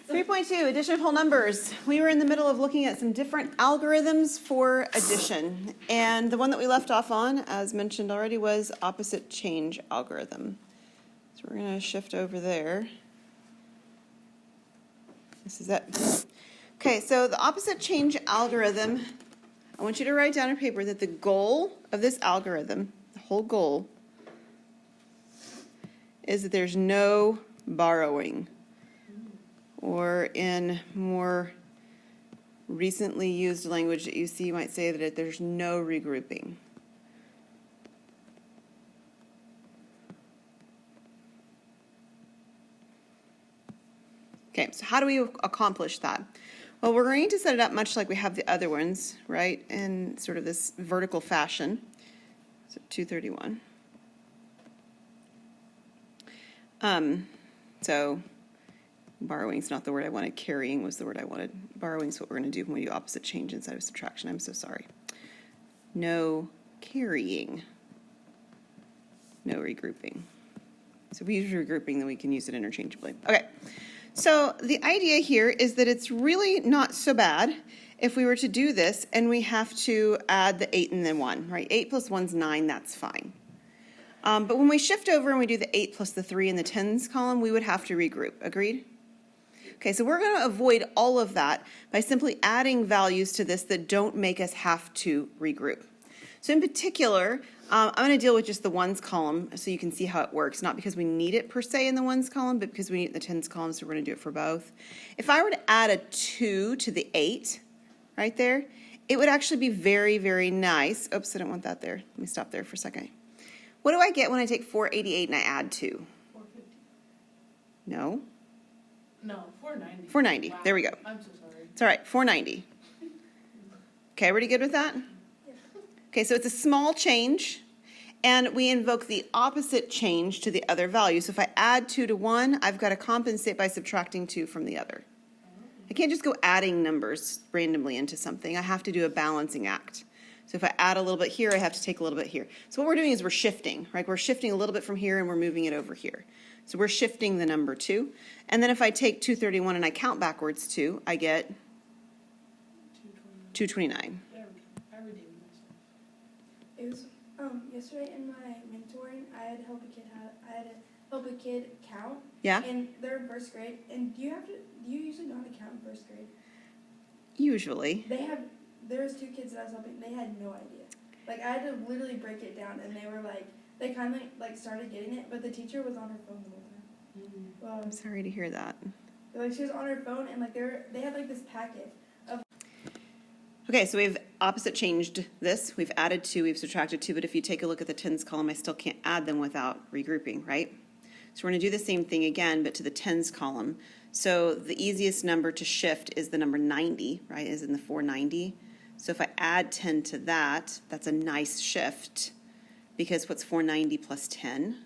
3.2, addition of whole numbers. We were in the middle of looking at some different algorithms for addition. And the one that we left off on, as mentioned already, was opposite change algorithm. So we're going to shift over there. This is it. Okay, so the opposite change algorithm, I want you to write down on paper that the goal of this algorithm, the whole goal, is that there's no borrowing. Or in more recently used language that you see, you might say that there's no regrouping. Okay, so how do we accomplish that? Well, we're going to set it up much like we have the other ones, right, in sort of this vertical fashion. So 231. So borrowing is not the word I wanted. Carrying was the word I wanted. Borrowing is what we're going to do when we do opposite change inside of subtraction. I'm so sorry. No carrying. No regrouping. So if we use regrouping, then we can use it interchangeably. Okay. So the idea here is that it's really not so bad if we were to do this and we have to add the 8 and then 1, right? 8 plus 1 is 9, that's fine. But when we shift over and we do the 8 plus the 3 in the tens column, we would have to regroup. Agreed? Okay, so we're going to avoid all of that by simply adding values to this that don't make us have to regroup. So in particular, I'm going to deal with just the ones column so you can see how it works, not because we need it per se in the ones column, but because we need it in the tens column, so we're going to do it for both. If I were to add a 2 to the 8 right there, it would actually be very, very nice. Oops, I don't want that there. Let me stop there for a second. What do I get when I take 488 and I add 2? 450. No. No, 490. 490. Wow. There we go. I'm so sorry. It's all right, 490. Okay, everybody good with that? Okay, so it's a small change, and we invoke the opposite change to the other value. So if I add 2 to 1, I've got to compensate by subtracting 2 from the other. I can't just go adding numbers randomly into something. I have to do a balancing act. So if I add a little bit here, I have to take a little bit here. So what we're doing is we're shifting, right? We're shifting a little bit from here and we're moving it over here. So we're shifting the number 2. And then if I take 231 and I count backwards 2, I get 229. I redeemed myself. It was yesterday in my mentoring. I had to help a kid count. Yeah? And they're in first grade. And do you usually know how to count in first grade? Usually. There's 2 kids that I was helping. They had no idea. Like I had to literally break it down, and they were like, they kind of like started getting it, but the teacher was on her phone the whole time. Mm-hmm. Well, I'm sorry to hear that. like she was on her phone, and like they had like this packet of. Okay, so we've opposite changed this. We've added 2, we've subtracted 2, but if you take a look at the tens column, I still can't add them without regrouping, right? So we're going to do the same thing again, but to the tens column. So the easiest number to shift is the number 90, right, is in the 490. So if I add 10 to that, that's a nice shift, because what's 490 plus 10?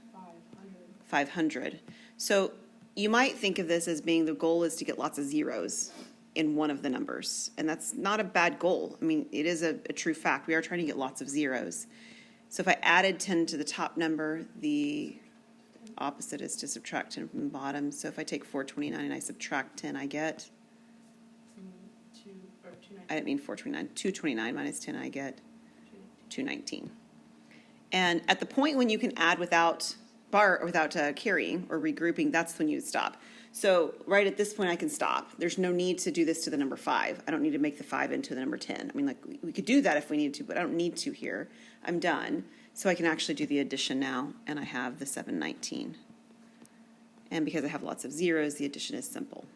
500. So you might think of this as being the goal is to get lots of zeros in one of the numbers, and that's not a bad goal. I mean, it is a true fact. We are trying to get lots of zeros. So if I added 10 to the top number, the opposite is to subtract 10 from the bottom. So if I take 429 and I subtract 10, I get, I didn't mean 429, 229 minus 10, I get 219. And at the point when you can add without carrying or regrouping, that's when you stop. So right at this point, I can stop. There's no need to do this to the number 5. I don't need to make the 5 into the number 10. I mean, like we could do that if we needed to, but I don't need to here. I'm done. So I can actually do the addition now, and I have the 719. And because I have lots of zeros, the addition is simple.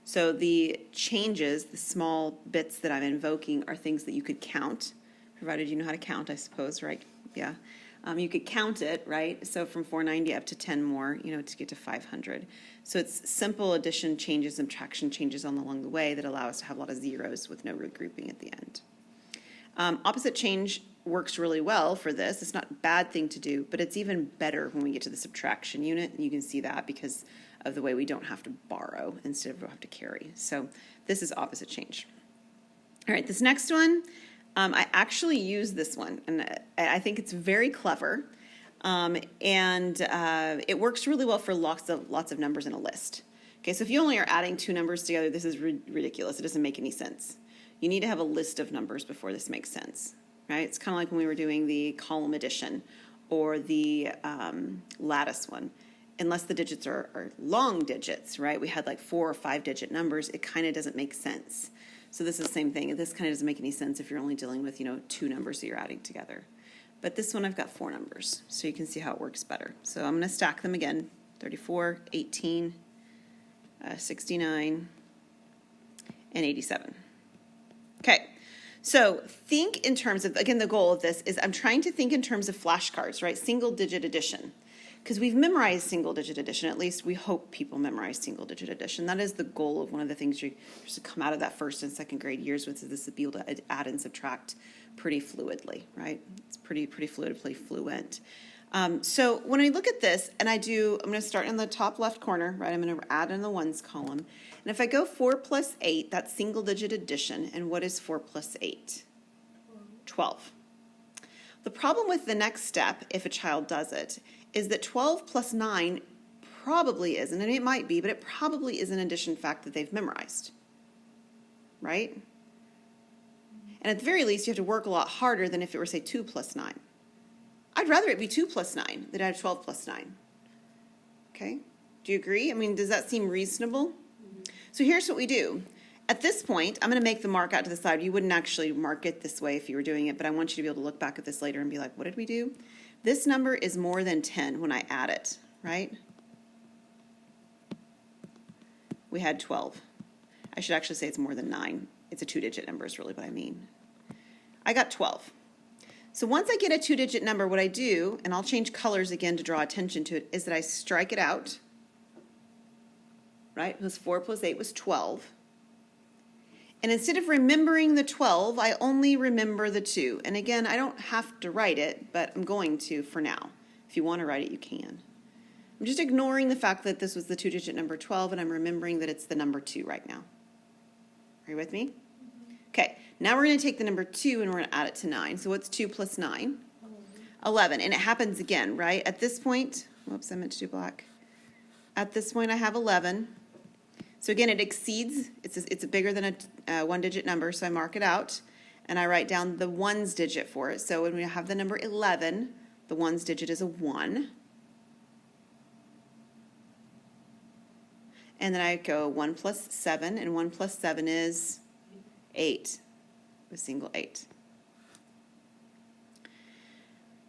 So the changes, the small bits that I'm invoking, are things that you could count, provided you know how to count, I suppose, right? Yeah. You could count it, right? So from 490 up to 10 more, to get to 500. So it's simple addition changes, subtraction changes along the way that allow us to have a lot of zeros with no regrouping at the end. Opposite change works really well for this. It's not a bad thing to do, but it's even better when we get to the subtraction unit. And you can see that because of the way we don't have to borrow instead of have to carry. So this is opposite change. All right, this next one, I actually use this one, and I think it's very clever, and it works really well for lots of numbers in a list. Okay, so if you only are adding two numbers together, this is ridiculous. It doesn't make any sense. You need to have a list of numbers before this makes sense, right? It's kind of like when we were doing the column addition or the lattice one. Unless the digits are long digits, right? We had like 4 or 5 digit numbers. It kind of doesn't make sense. So this is the same thing. This kind of doesn't make any sense if you're only dealing with, two numbers that you're adding together. But this one I've got 4 numbers, so you can see how it works better. So I'm going to stack them again, 34, 18, 69, and 87. Okay, so think in terms of, again, the goal of this is I'm trying to think in terms of flashcards, right? Single digit addition. Because we've memorized single digit addition, at least we hope people memorize single digit addition. That is the goal of one of the things you're supposed to come out of that first and second grade years with, is this to be able to add and subtract pretty fluidly, right? It's pretty fluent. So when I look at this and I'm going to start in the top left corner, right? I'm going to add in the ones column. And if I go 4 plus 8, that's single digit addition. And what is 4 plus 8? 12. The problem with the next step, if a child does it, is that 12 plus 9 probably isn't, and it might be, but it probably is an addition fact that they've memorized, right? And at the very least, you have to work a lot harder than if it were, say, 2 plus 9. I'd rather it be 2 plus 9 than I have 12 plus 9. Okay? Do you agree? I mean, does that seem reasonable? So here's what we do. At this point, I'm going to make the mark out to the side. You wouldn't actually mark it this way if you were doing it, but I want you to be able to look back at this later and be like, what did we do? This number is more than 10 when I add it, right? We had 12. I should actually say it's more than 9. It's a 2-digit number is really what I mean. I got 12. So once I get a 2-digit number, what I do, and I'll change colors again to draw attention to it, is that I strike it out, right? It was 4 plus 8 was 12. And instead of remembering the 12, I only remember the 2. And again, I don't have to write it, but I'm going to for now. If you want to write it, you can. I'm just ignoring the fact that this was the 2-digit number 12, and I'm remembering that it's the number 2 right now. Are you with me? Okay, now we're going to take the number 2 and we're going to add it to 9. So what's 2 plus 9? 11. And it happens again, right? At this point, whoops, I meant to do black. At this point, I have 11. So again, it exceeds, it's bigger than a 1-digit number, so I mark it out, and I write down the ones digit for it. So when we have the number 11, the ones digit is a 1. And then I go 1 plus 7, and 1 plus 7 is 8, a single 8.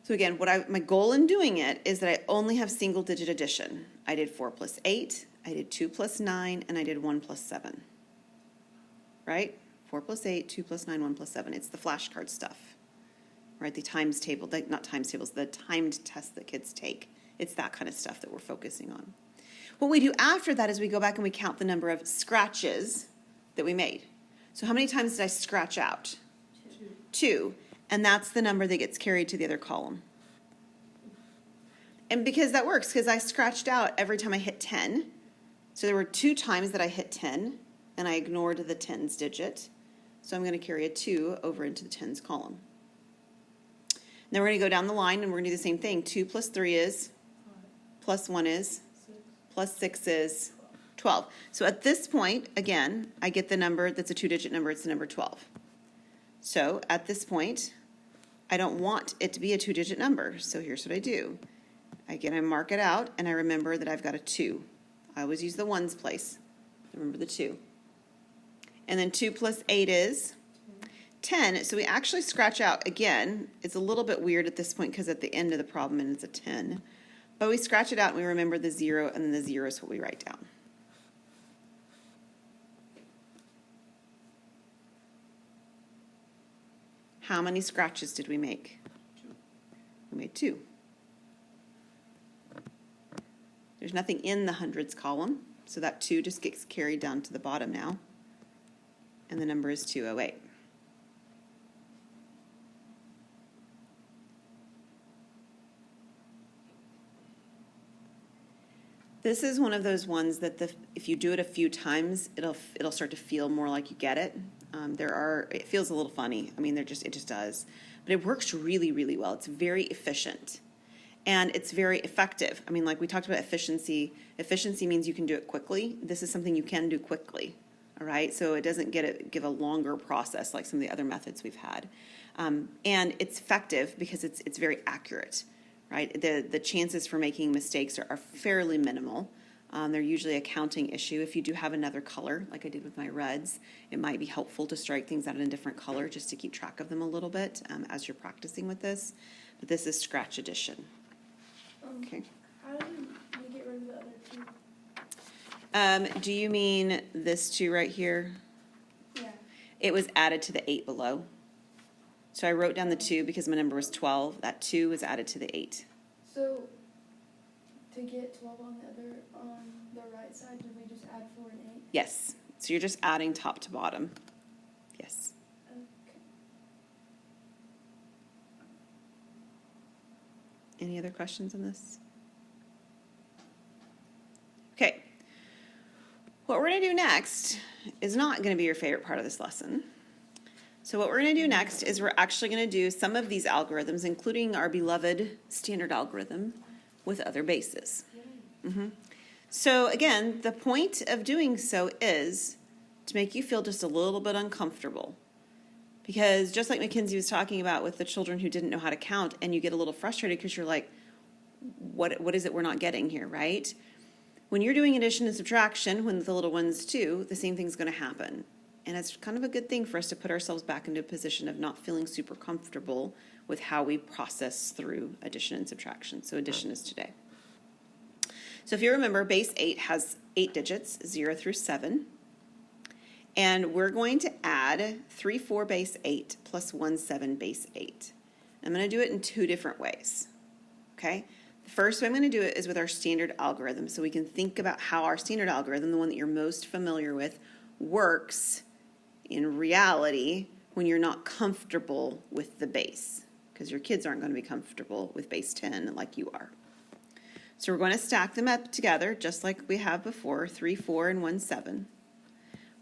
So again, my goal in doing it is that I only have single digit addition. I did 4 plus 8. I did 2 plus 9, and I did 1 plus 7, right? 4 plus 8, 2 plus 9, 1 plus 7. It's the flashcard stuff, right? The times table, not times tables, the timed tests that kids take. It's that kind of stuff that we're focusing on. What we do after that is we go back and we count the number of scratches that we made. So how many times did I scratch out? 2. And that's the number that gets carried to the other column. And because that works, because I scratched out every time I hit 10. So there were 2 times that I hit 10, and I ignored the tens digit. So I'm going to carry a 2 over into the tens column. And then we're going to go down the line, and we're going to do the same thing. 2 plus 3 is, plus 1 is, plus 6 is 12. So at this point, again, I get the number that's a 2-digit number. It's the number 12. So at this point, I don't want it to be a 2-digit number. So here's what I do. Again, I mark it out, and I remember that I've got a 2. I always use the ones place. Remember the 2. And then 2 plus 8 is 10. So we actually scratch out again. It's a little bit weird at this point because at the end of the problem and it's a 10. But we scratch it out and we remember the 0, and then the 0 is what we write down. How many scratches did we make? 2. We made 2. There's nothing in the hundreds column, so that 2 just gets carried down to the bottom now. And the number is 208. This is one of those ones that if you do it a few times, it'll start to feel more like you get it. It feels a little funny. I mean, it just does, but it works really, really well. It's very efficient. And it's very effective. I mean, like we talked about efficiency. Efficiency means you can do it quickly. This is something you can do quickly, all right? So it doesn't give a longer process like some of the other methods we've had. And it's effective because it's very accurate, right? The chances for making mistakes are fairly minimal. They're usually a counting issue. If you do have another color, like I did with my reds, it might be helpful to strike things out in a different color just to keep track of them a little bit as you're practicing with this. But this is scratch addition. Okay. How did we get rid of the other 2? Do you mean this 2 right here? Yeah. It was added to the 8 below. So I wrote down the 2 because my number was 12. That 2 was added to the 8. So to get 12 on the right side, did we just add 4 and 8? Yes. So you're just adding top to bottom. Yes. Okay. Any other questions on this? Okay. What we're going to do next is not going to be your favorite part of this lesson. So what we're going to do next is we're actually going to do some of these algorithms, including our beloved standard algorithm, with other bases. So again, the point of doing so is to make you feel just a little bit uncomfortable. Because just like Mackenzie was talking about with the children who didn't know how to count, and you get a little frustrated because you're like, what is it we're not getting here, right? When you're doing addition and subtraction, when the little ones too, the same thing's going to happen. And it's kind of a good thing for us to put ourselves back into a position of not feeling super comfortable with how we process through addition and subtraction. So addition is today. So if you remember, base 8 has 8 digits, 0 through 7. And we're going to add 3, 4 base 8 plus 1, 7 base 8. I'm going to do it in 2 different ways, okay? The first way I'm going to do it is with our standard algorithm, so we can think about how our standard algorithm, the one that you're most familiar with, works in reality when you're not comfortable with the base, because your kids aren't going to be comfortable with base 10 like you are. So we're going to stack them up together just like we have before, 3, 4, and 1, 7.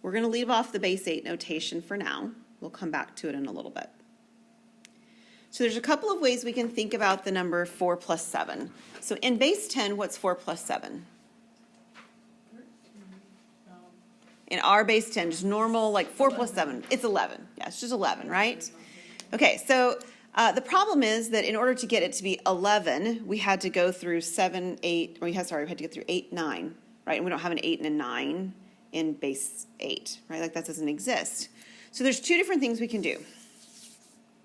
We're going to leave off the base 8 notation for now. We'll come back to it in a little bit. So there's a couple of ways we can think about the number 4 plus 7. So in base 10, what's 4 plus 7? In our base 10, just normal, like 4 plus 7, it's 11. Yeah, it's just 11, right? Okay, so the problem is that in order to get it to be 11, we had to go through 7, 8, we had to go through 8, 9, right? And we don't have an 8 and a 9 in base 8, right? Like that doesn't exist. So there's 2 different things we can do.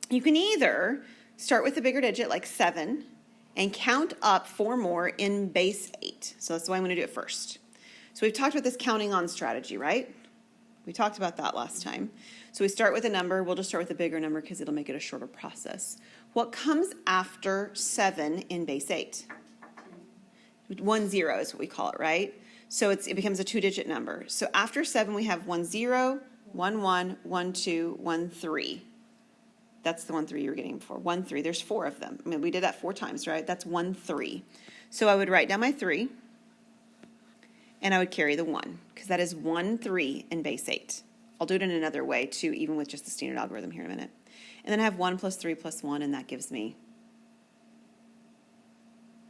You can either start with a bigger digit like 7 and count up 4 more in base 8. So that's the way I'm going to do it first. So we've talked about this counting on strategy, right? We talked about that last time. So we start with a number. We'll just start with a bigger number because it'll make it a shorter process. What comes after 7 in base 8? 1, 0 is what we call it, right? So it becomes a 2-digit number. So after 7, we have 1, 0, 1, 1, 1, 2, 1, 3. That's the 1, 3 you were getting before. 1, 3. There's 4 of them. I mean, we did that 4 times, right? That's 1, 3. So I would write down my 3, and I would carry the 1, because that is 1, 3 in base 8. I'll do it in another way, too, even with just the standard algorithm here in a minute. And then I have 1 plus 3 plus 1, and that gives me,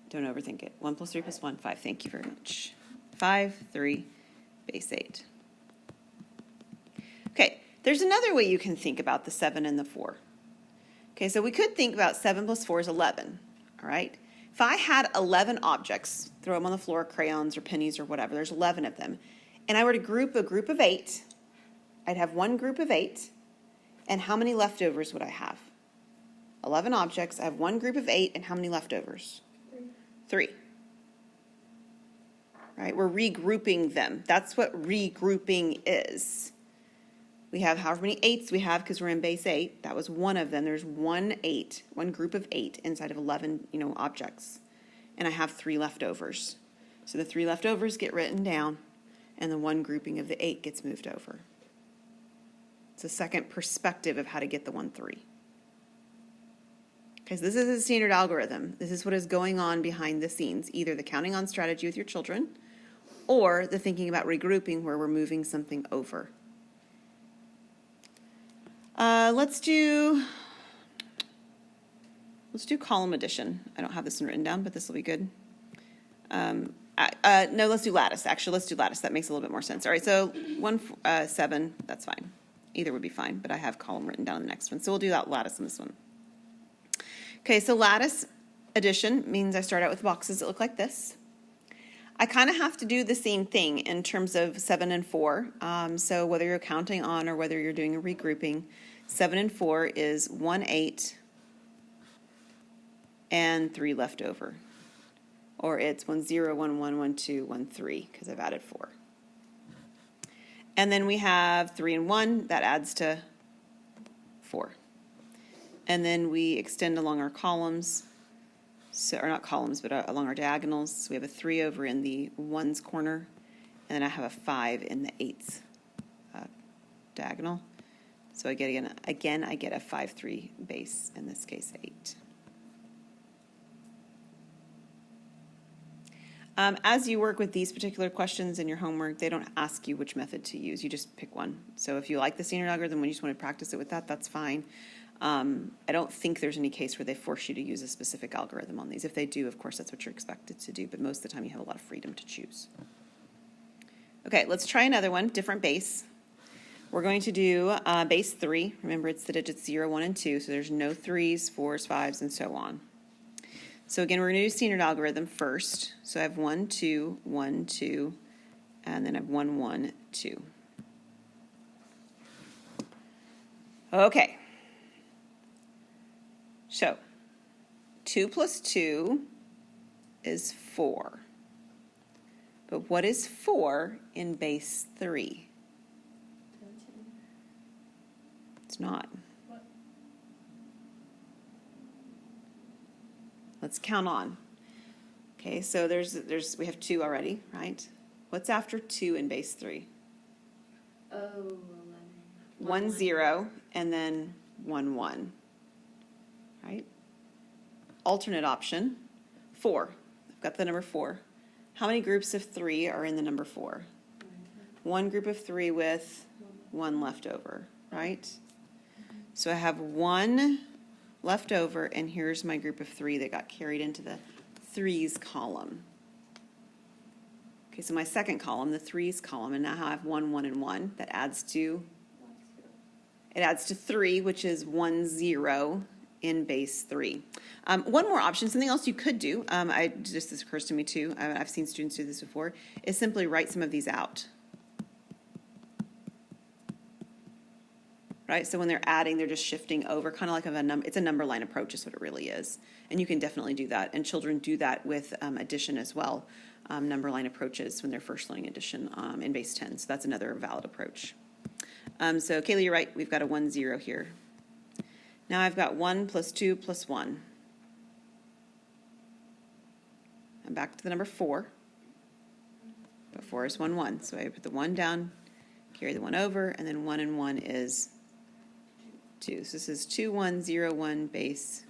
don't overthink it, 1 plus 3 plus 1, 5. Thank you very much. 5, 3, base 8. Okay, there's another way you can think about the 7 and the 4. Okay, so we could think about 7 plus 4 is 11, all right? If I had 11 objects, throw them on the floor, crayons or pennies or whatever, there's 11 of them, and I were to group a group of 8, I'd have one group of 8, and how many leftovers would I have? 11 objects, I have one group of 8, and how many leftovers? 3. Right, we're regrouping them. That's what regrouping is. We have however many 8s we have because we're in base 8. That was one of them. There's 1 8, one group of 8 inside of 11, objects. And I have 3 leftovers. So the 3 leftovers get written down, and the one grouping of the 8 gets moved over. It's a second perspective of how to get the 1, 3. Because this is a standard algorithm. This is what is going on behind the scenes, either the counting on strategy with your children or the thinking about regrouping where we're moving something over. Let's do column addition. I don't have this one written down, but this will be good. No, let's do lattice. Actually, let's do lattice. That makes a little bit more sense. All right, so 7, that's fine. Either would be fine, but I have column written down in the next one. So we'll do that lattice in this one. Okay, so lattice addition means I start out with boxes that look like this. I kind of have to do the same thing in terms of 7 and 4. So whether you're counting on or whether you're doing a regrouping, 7 and 4 is 1, 8, and 3 left over. Or it's 1, 0, 1, 1, 1, 2, 1, 3, because I've added 4. And then we have 3 and 1, that adds to 4. And then we extend along our columns, so, or not columns, but along our diagonals. So we have a 3 over in the 1's corner, and then I have a 5 in the 8's diagonal. So I get again, I get a 5, 3 base, in this case 8. As you work with these particular questions in your homework, they don't ask you which method to use. You just pick one. So if you like the standard algorithm, when you just want to practice it with that, that's fine. I don't think there's any case where they force you to use a specific algorithm on these. If they do, of course, that's what you're expected to do, but most of the time you have a lot of freedom to choose. Okay, let's try another one, different base. We're going to do base 3. Remember, it's the digits 0, 1, and 2, so there's no 3s, 4s, 5s, and so on. So again, we're going to do standard algorithm first. So I have 1, 2, 1, 2, and then I have 1, 1, 2. Okay. So 2 plus 2 is 4. But what is 4 in base 3? It's not. What? Let's count on. Okay, so we have 2 already, right? What's after 2 in base 3? Oh, 11. 1, 0, and then 1, 1. Right? Alternate option, 4. I've got the number 4. How many groups of 3 are in the number 4? 1 group of 3 with 1 left over, right? So I have 1 left over, and here's my group of 3 that got carried into the 3's column. Okay, so my second column, the 3's column, and now I have 1, 1, and 1. That adds to, it adds to 3, which is 1, 0 in base 3. One more option, something else you could do, this occurs to me too, I've seen students do this before, is simply write some of these out. Right, so when they're adding, they're just shifting over, kind of like it's a number line approach is what it really is. And you can definitely do that, and children do that with addition as well, number line approaches when they're first learning addition in base 10, so that's another valid approach. So Kaylee, you're right, we've got a 1, 0 here. Now I've got 1 plus 2 plus 1. I'm back to the number 4, but 4 is 1, 1, so I put the 1 down, carry the 1 over, and then 1 and 1 is 2. So this is 2, 1, 0, 1, base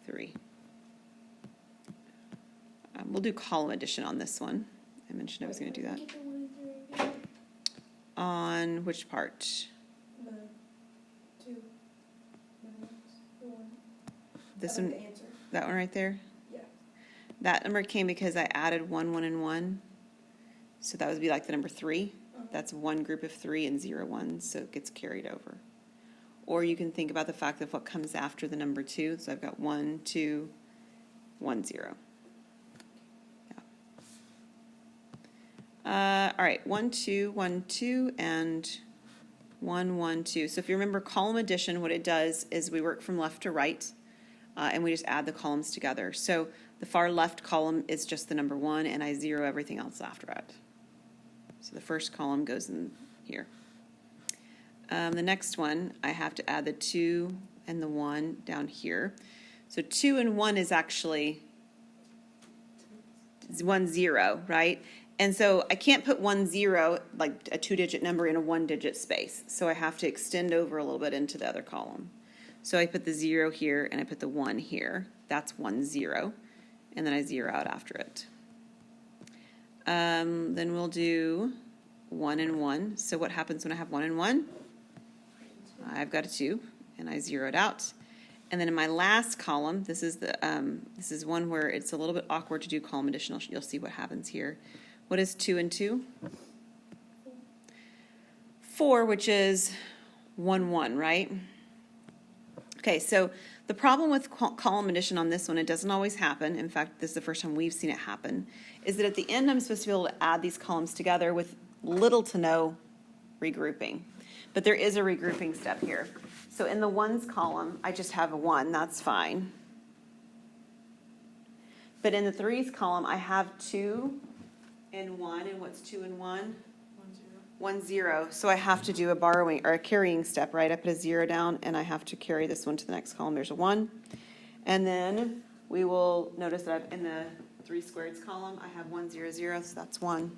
3. We'll do column addition on this one. I mentioned I was going to do that. On which part? The 2. The 1. This I like one, the answer. that one right there? Yeah. That number came because I added 1, 1, and 1. So that would be like the number 3. That's 1 group of 3 and 0, 1, so it gets carried over. Or you can think about the fact of what comes after the number 2. So I've got 1, 2, 1, 0. Yeah. All right, 1, 2, 1, 2, and 1, 1, 2. So if you remember column addition, what it does is we work from left to right, and we just add the columns together. So the far left column is just the number 1, and I 0 everything else after it. So the first column goes in here. The next one, I have to add the 2 and the 1 down here. So 2 and 1 is actually 1, 0, right? And so I can't put 1, 0, like a 2-digit number in a 1-digit space. So I have to extend over a little bit into the other column. So I put the 0 here and I put the 1 here. That's 1, 0. And then I 0 out after it. Then we'll do 1 and 1. So what happens when I have 1 and 1? I've got a 2, and I 0 it out. And then in my last column, this is one where it's a little bit awkward to do column addition. You'll see what happens here. What is 2 and 2? 4, which is 1, 1, right? Okay, so the problem with column addition on this one, it doesn't always happen. In fact, this is the first time we've seen it happen, is that at the end I'm supposed to be able to add these columns together with little to no regrouping. But there is a regrouping step here. So in the ones column, I just have a 1, that's fine. But in the threes column, I have 2 and 1, and what's 2 and 1? 1, 0. 1, 0. So I have to do a borrowing or a carrying step, right? I put a 0 down and I have to carry this one to the next column. There's a 1. And then we will notice that in the 3 squareds column, I have 1, 0, 0, so that's 1.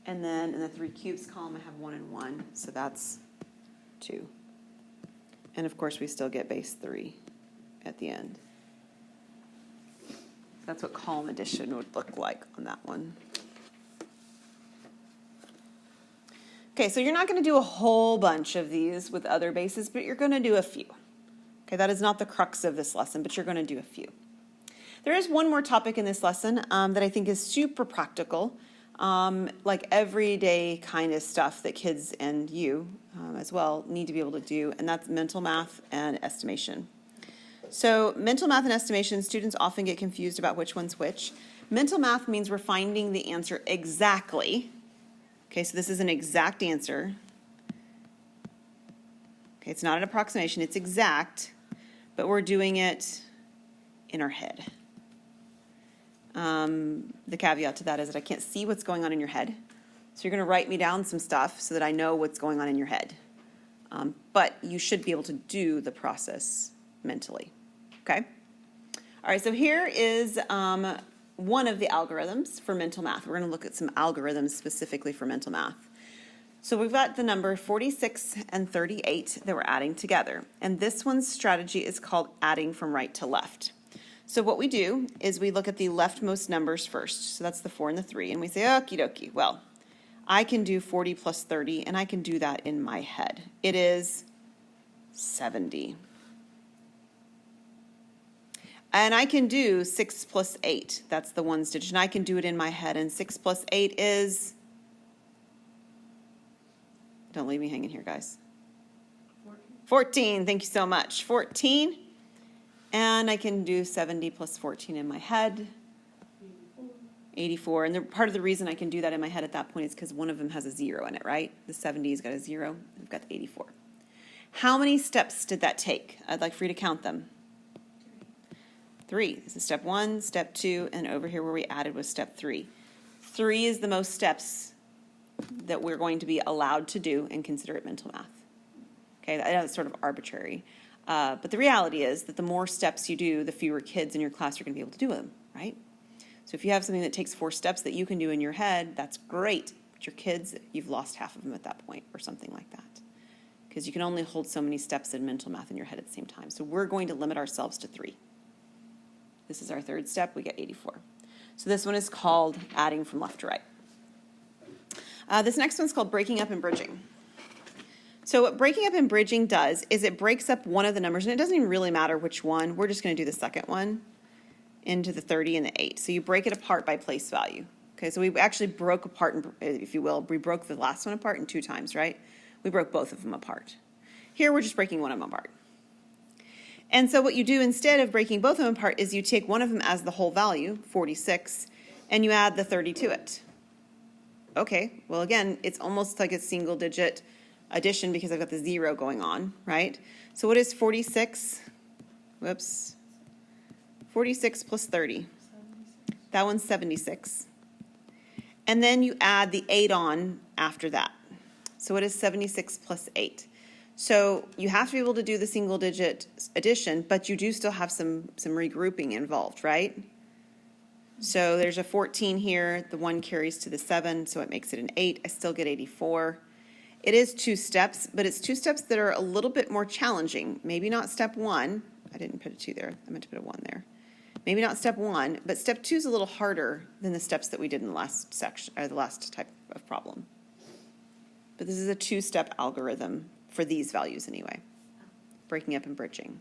And then in the 3 cubes column, I have 1 and 1, so that's 2. And of course, we still get base 3 at the end. That's what column addition would look like on that one. Okay, so you're not going to do a whole bunch of these with other bases, but you're going to do a few. Okay, that is not the crux of this lesson, but you're going to do a few. There is one more topic in this lesson that I think is super practical, like everyday kind of stuff that kids and you as well need to be able to do, and that's mental math and estimation. So mental math and estimation, students often get confused about which one's which. Mental math means we're finding the answer exactly. Okay, so this is an exact answer. Okay, it's not an approximation, it's exact, but we're doing it in our head. The caveat to that is that I can't see what's going on in your head. So you're going to write me down some stuff so that I know what's going on in your head. But you should be able to do the process mentally. Okay? All right, so here is one of the algorithms for mental math. We're going to look at some algorithms specifically for mental math. So we've got the number 46 and 38 that we're adding together. And this one's strategy is called adding from right to left. So what we do is we look at the leftmost numbers first. So that's the 4 and the 3. And we say, okie dokie, well, I can do 40 plus 30, and I can do that in my head. It is 70. And I can do 6 plus 8. That's the ones digit. And I can do it in my head. And 6 plus 8 is... Don't leave me hanging here, guys. 14. Thank you so much. 14. And I can do 70 plus 14 in my head. 84. And part of the reason I can do that in my head at that point is because one of them has a 0 in it, right? The 70's got a 0. I've got the 84. How many steps did that take? I'd like for you to count them. 3. This is step 1, step 2, and over here where we added was step 3. 3 is the most steps that we're going to be allowed to do and consider it mental math. Okay, that's sort of arbitrary. But the reality is that the more steps you do, the fewer kids in your class are going to be able to do them, right? So if you have something that takes 4 steps that you can do in your head, that's great. But your kids, you've lost half of them at that point or something like that. Because you can only hold so many steps in mental math in your head at the same time. So we're going to limit ourselves to 3. This is our 3rd step. We get 84. So this one is called adding from left to right. This next one's called breaking up and bridging. So what breaking up and bridging does is it breaks up one of the numbers, and it doesn't even really matter which one. We're just going to do the second one into the 30 and the 8. So you break it apart by place value. Okay, so we actually broke apart, if you will, we broke the last one apart in 2 times, right? We broke both of them apart. Here we're just breaking one of them apart. And so what you do instead of breaking both of them apart is you take one of them as the whole value, 46, and you add the 30 to it. Okay, well again, it's almost like a single digit addition because I've got the 0 going on, right? So what is 46? Whoops. 46 plus 30. 76. That one's 76. And then you add the 8 on after that. So what is 76 plus 8? So you have to be able to do the single digit addition, but you do still have some regrouping involved, right? So there's a 14 here. The 1 carries to the 7, so it makes it an 8. I still get 84. It is 2 steps, but it's 2 steps that are a little bit more challenging. Maybe not step 1. I didn't put a 2 there. I meant to put a 1 there. Maybe not step 1, but step 2 is a little harder than the steps that we did in the last section, or the last type of problem. But this is a 2-step algorithm for these values anyway. breaking up and bridging.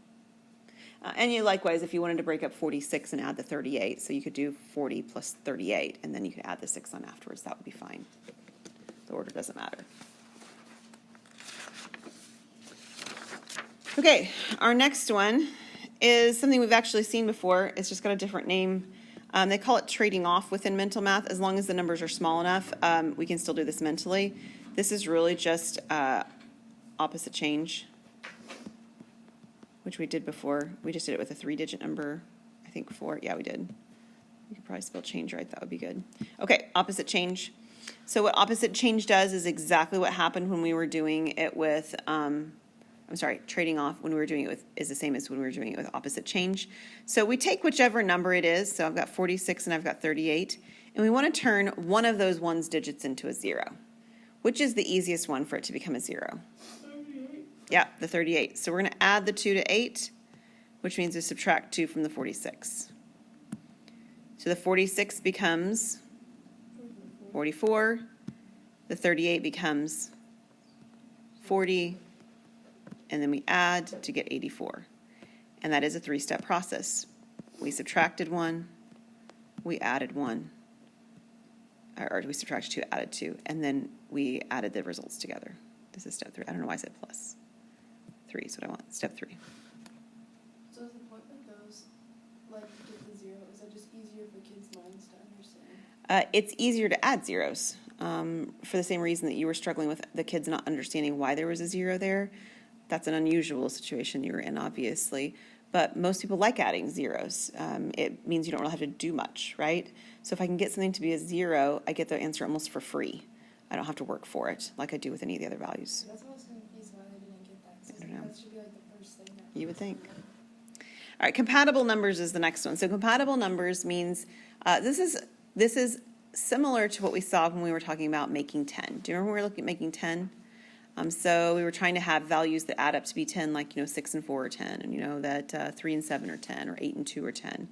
And you likewise, if you wanted to break up 46 and add the 38, so you could do 40 plus 38, and then you could add the 6 on afterwards, that would be fine. The order doesn't matter. Okay, our next one is something we've actually seen before. It's just got a different name. They call it trading off within mental math. As long as the numbers are small enough, we can still do this mentally. This is really just opposite change, which we did before. We just did it with a 3-digit number, I think 4. Yeah, we did. We could probably spell change right. That would be good. Okay, opposite change. So what opposite change does is exactly what happened when we were doing it with, trading off when we were doing it with, is the same as when we were doing it with opposite change. So we take whichever number it is. So I've got 46 and I've got 38. And we want to turn one of those ones digits into a 0. Which is the easiest one for it to become a 0? 38. Yeah, the 38. So we're going to add the 2 to 8, which means we subtract 2 from the 46. So the 46 becomes 44. The 38 becomes 40. And then we add to get 84. And that is a 3-step process. We subtracted 1, we added 1, or we subtracted 2, added 2, and then we added the results together. This is step 3. I don't know why I said plus. 3 is what I want. Step 3. So is the point with those, like, get the 0, is that just easier for kids' minds to understand? It's easier to add zeros for the same reason that you were struggling with the kids not understanding why there was a 0 there. That's an unusual situation you were in, obviously. But most people like adding zeros. It means you don't really have to do much, right? So if I can get something to be a 0, I get the answer almost for free. I don't have to work for it like I do with any of the other values. That's why I was confused why they didn't get that. 'Cause I don't know. that should be like the first thing that You would think. All right, compatible numbers is the next one. So compatible numbers means this is similar to what we saw when we were talking about making 10. Do you remember when we were looking at making 10? So we were trying to have values that add up to be 10, like, 6 and 4 are 10, and that 3 and 7 are 10, or 8 and 2 are 10.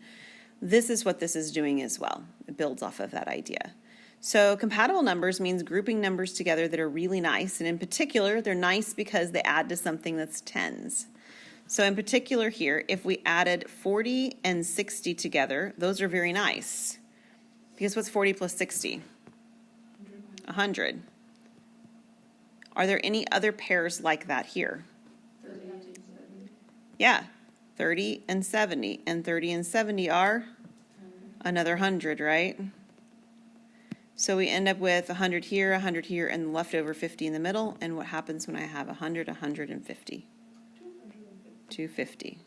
This is what this is doing as well. It builds off of that idea. So compatible numbers means grouping numbers together that are really nice, and in particular, they're nice because they add to something that's tens. So in particular here, if we added 40 and 60 together, those are very nice. Because what's 40 plus 60? 100. Are there any other pairs like that here? 30 and 70. Yeah, 30 and 70. And 30 and 70 are another 100, right? So we end up with 100 here, 100 here, and leftover 50 in the middle. And what happens when I have 100, 150? 250.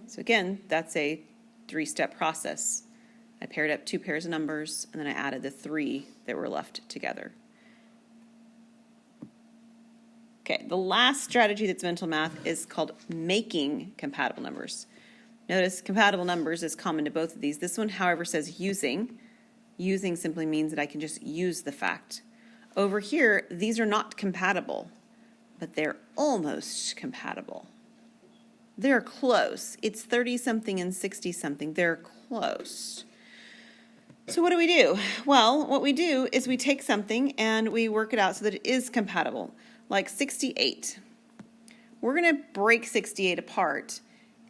So again, that's a 3-step process. I paired up 2 pairs of numbers, and then I added the 3 that were left together. Okay, the last strategy that's mental math is called making compatible numbers. Notice compatible numbers is common to both of these. This one, however, says using. Using simply means that I can just use the fact. Over here, these are not compatible, but they're almost compatible. They're close. It's 30-something and 60-something. They're close. So what do? Well, what we do is we take something and we work it out so that it is compatible. Like 68. We're going to break 68 apart.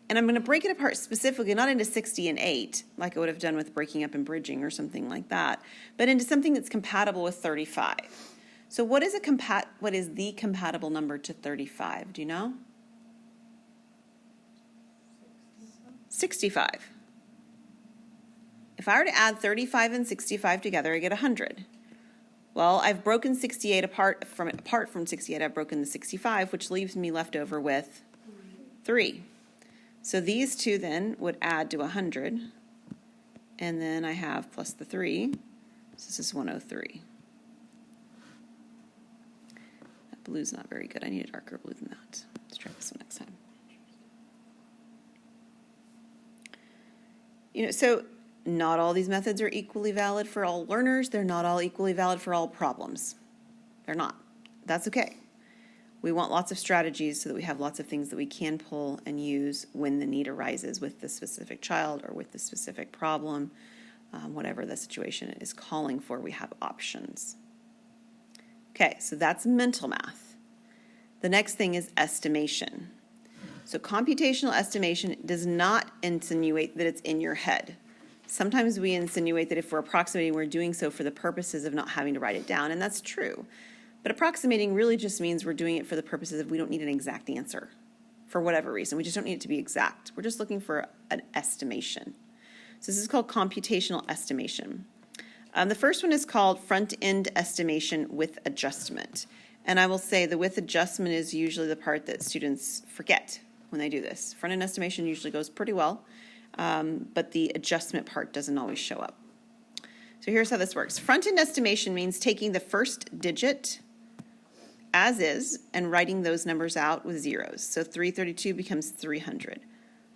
And I'm going to break it apart specifically, not into 60 and 8, like I would have done with breaking up and bridging or something like that, but into something that's compatible with 35. So what is the compatible number to 35? Do you know? 65. If I were to add 35 and 65 together, I get 100. Well, I've broken 68 apart from 68. I've broken the 65, which leaves me left over with 3. So these two then would add to 100. And then I have plus the 3. So this is 103. That blue's not very good. I need a darker blue than that. Let's try this one next time. So not all these methods are equally valid for all learners. They're not all equally valid for all problems. They're not. That's okay. We want lots of strategies so that we have lots of things that we can pull and use when the need arises with the specific child or with the specific problem. Whatever the situation is calling for, we have options. Okay, so that's mental math. The next thing is estimation. So computational estimation does not insinuate that it's in your head. Sometimes we insinuate that if we're approximating, we're doing so for the purposes of not having to write it down, and that's true. But approximating really just means we're doing it for the purposes of we don't need an exact answer for whatever reason. We just don't need it to be exact. We're just looking for an estimation. So this is called computational estimation. The first one is called front-end estimation with adjustment. And I will say the with adjustment is usually the part that students forget when they do this. Front-end estimation usually goes pretty well, but the adjustment part doesn't always show up. So here's how this works. Front-end estimation means taking the first digit as is and writing those numbers out with zeros. So 332 becomes 300.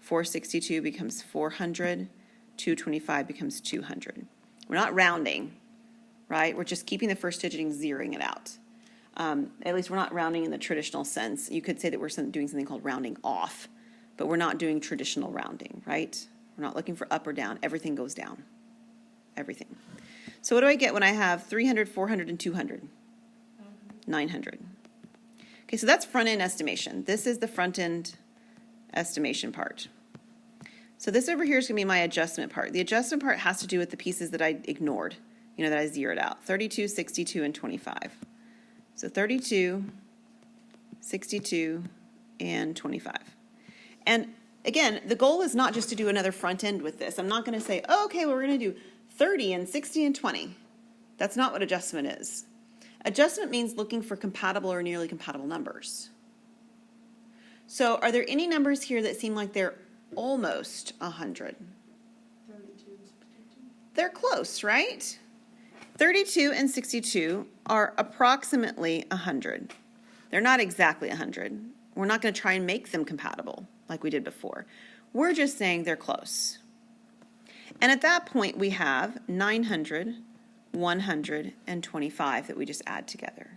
462 becomes 400. 225 becomes 200. We're not rounding, right? We're just keeping the first digit and zeroing it out. At least we're not rounding in the traditional sense. You could say that we're doing something called rounding off, but we're not doing traditional rounding, right? We're not looking for up or down. Everything goes down. Everything. So what do I get when I have 300, 400, and 200? 900. Okay, so that's front-end estimation. This is the front-end estimation part. So this over here is going to be my adjustment part. The adjustment part has to do with the pieces that I ignored, that I zeroed out. 32, 62, and 25. So 32, 62, and 25. And again, the goal is not just to do another front end with this. I'm not going to say, oh, okay, well, we're going to do 30 and 60 and 20. That's not what adjustment is. Adjustment means looking for compatible or nearly compatible numbers. So are there any numbers here that seem like they're almost 100? 32 and 62. They're close, right? 32 and 62 are approximately 100. They're not exactly 100. We're not going to try and make them compatible like we did before. We're just saying they're close. And at that point, we have 900, 100, and 25 that we just add together.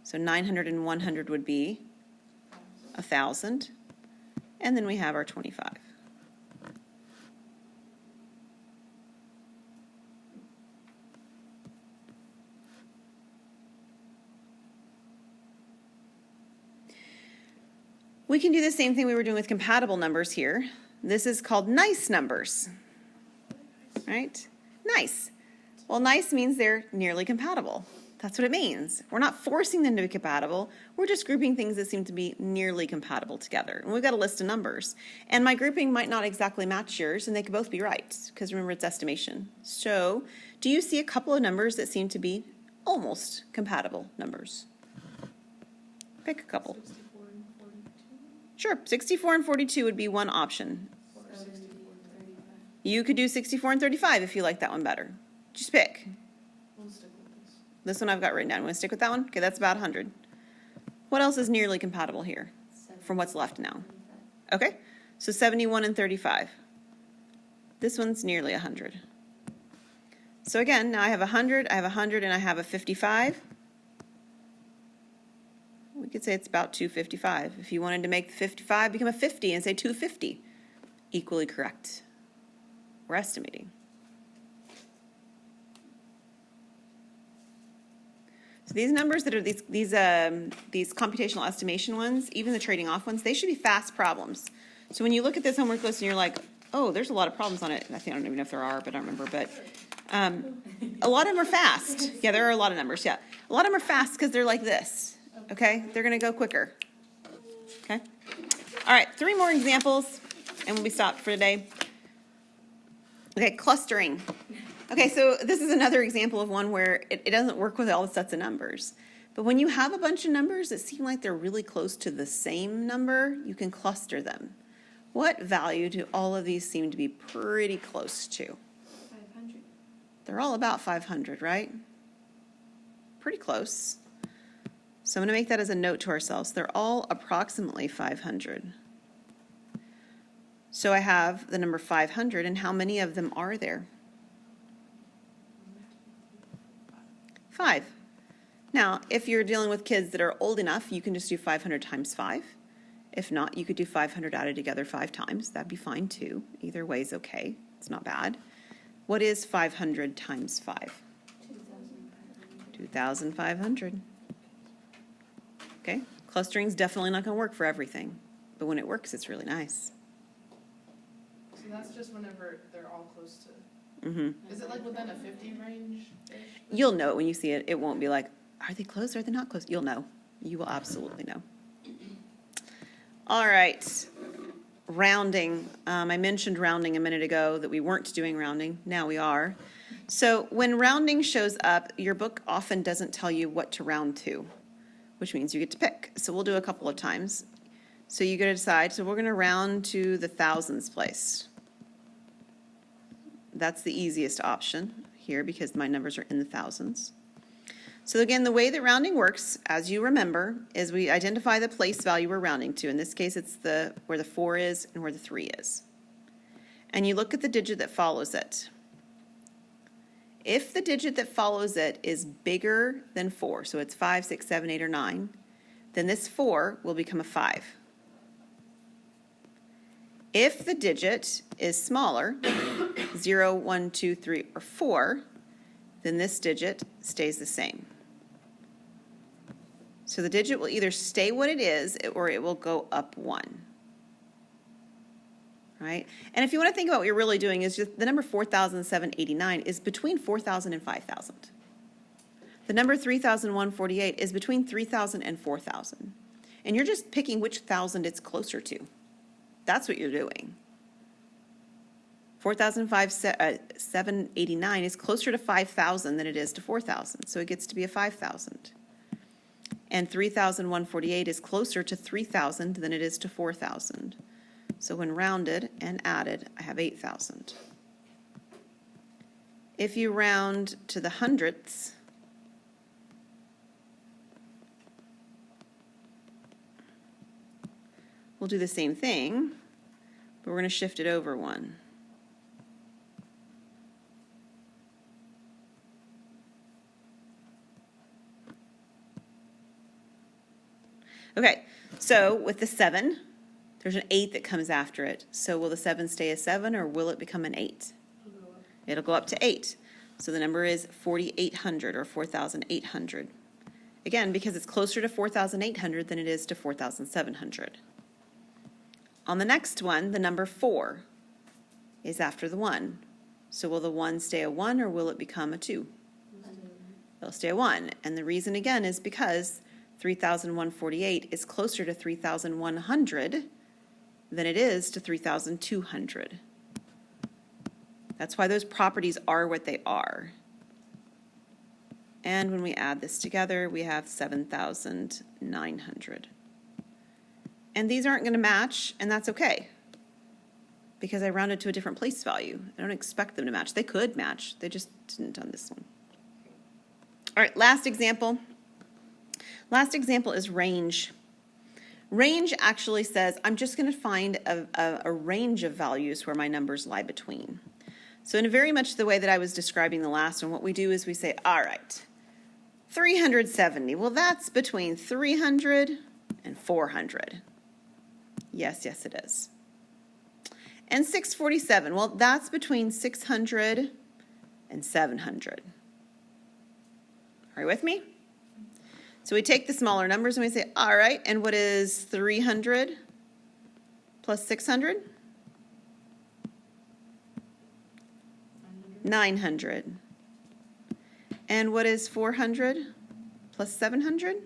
So 900 and 100 would be 1,000. And then we have our 25. We can do the same thing we were doing with compatible numbers here. This is called nice numbers, right? Nice. Well, nice means they're nearly compatible. That's what it means. We're not forcing them to be compatible. We're just grouping things that seem to be nearly compatible together. And we've got a list of numbers. And my grouping might not exactly match yours, and they could both be right, because remember, it's estimation. So, do you see a couple of numbers that seem to be almost compatible numbers? Pick a couple. 64 and 42. Sure, 64 and 42 would be one option. Or 64 and 35. You could do 64 and 35 if you like that one better. Just pick. We'll stick with this. This one I've got written down. Want to stick with that one? Okay, that's about 100. What else is nearly compatible here from what's left now? Okay, so 71 and 35. This one's nearly 100. So again, now I have 100, I have 100, and I have a 55. We could say it's about 255. If you wanted to make the 55 become a 50 and say 250, equally correct. We're estimating. So these numbers that are these computational estimation ones, even the trading off ones, they should be fast problems. So when you look at this homework list and you're like, oh, there's a lot of problems on it. I don't even know if there are, but I don't remember. But a lot of them are fast. Yeah, there are a lot of numbers. Yeah, a lot of them are fast because they're like this. Okay, they're going to go quicker. Okay. All right, 3 more examples, and we'll be stopped for today. Okay, clustering. Okay, so this is another example of one where it doesn't work with all the sets of numbers. But when you have a bunch of numbers that seem like they're really close to the same number, you can cluster them. What value do all of these seem to be pretty close to? 500. They're all about 500, right? Pretty close. So I'm going to make that as a note to ourselves. They're all approximately 500. So I have the number 500, and how many of them are there? 5. Now, if you're dealing with kids that are old enough, you can just do 500 times 5. If not, you could do 500 added together 5 times. That'd be fine too. Either way is okay. It's not bad. What is 500 times 5? 2,500. Okay, clustering's definitely not gonna work for everything, but when it works, it's really nice. So that's just whenever they're all close to, Mm-hmm. is it like within a 50 range? You'll know it when you see it. It won't be like, are they close or are they not close? You'll know. You will absolutely know. All right. Rounding. I mentioned rounding a minute ago that we weren't doing rounding. Now we are. So when rounding shows up, your book often doesn't tell you what to round to, which means you get to pick. So we'll do a couple of times. So you get to decide. So we're going to round to the thousands place. That's the easiest option here because my numbers are in the thousands. So again, the way that rounding works, as you remember, is we identify the place value we're rounding to. In this case, it's where the 4 is and where the 3 is. And you look at the digit that follows it. If the digit that follows it is bigger than 4, so it's 5, 6, 7, 8, or 9, then this 4 will become a 5. If the digit is smaller, 0, 1, 2, 3, or 4, then this digit stays the same. So the digit will either stay what it is or it will go up 1. Right? And if you want to think about what you're really doing is just the number 4,789 is between 4,000 and 5,000. The number 3,148 is between 3,000 and 4,000. And you're just picking which thousand it's closer to. That's what you're doing. 4,789 is closer to 5,000 than it is to 4,000, so it gets to be a 5,000. And 3,148 is closer to 3,000 than it is to 4,000. So when rounded and added, I have 8,000. If you round to the hundredths, we'll do the same thing, but we're going to shift it over 1. Okay, so with the 7, there's an 8 that comes after it. So will the 7 stay a 7 or will it become an 8? It'll go up to 8. So the number is 4,800 or 4,800. Again, because it's closer to 4,800 than it is to 4,700. On the next one, the number 4 is after the 1. So will the 1 stay a 1 or will it become a 2? It'll stay a 1. And the reason again is because 3,148 is closer to 3,100 than it is to 3,200. That's why those properties are what they are. And when we add this together, we have 7,900. And these aren't going to match, and that's okay, because I rounded to a different place value. I don't expect them to match. They could match. They just didn't on this one. All right, last example. Last example is range. Range actually says I'm just going to find a range of values where my numbers lie between. So in very much the way that I was describing the last one, what we do is we say, all right, 370. Well, that's between 300 and 400. Yes, yes, it is. And 647. Well, that's between 600 and 700. Are you with me? So we take the smaller numbers and we say, all right, and what is 300 plus 600? 900. And what is 400 plus 700?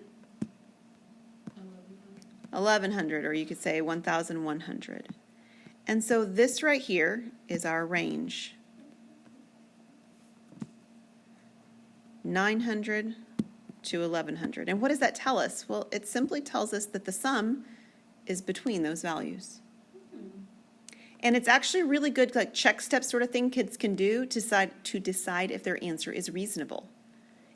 1,100, or you could say 1,100. And so this right here is our range. 900 to 1,100. And what does that tell us? Well, it simply tells us that the sum is between those values. And it's actually really good, like check step sort of thing kids can do to decide if their answer is reasonable.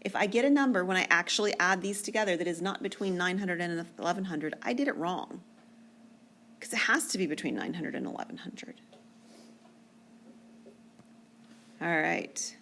If I get a number when I actually add these together that is not between 900 and 1,100, I did it wrong. Because it has to be between 900 and 1,100. All right.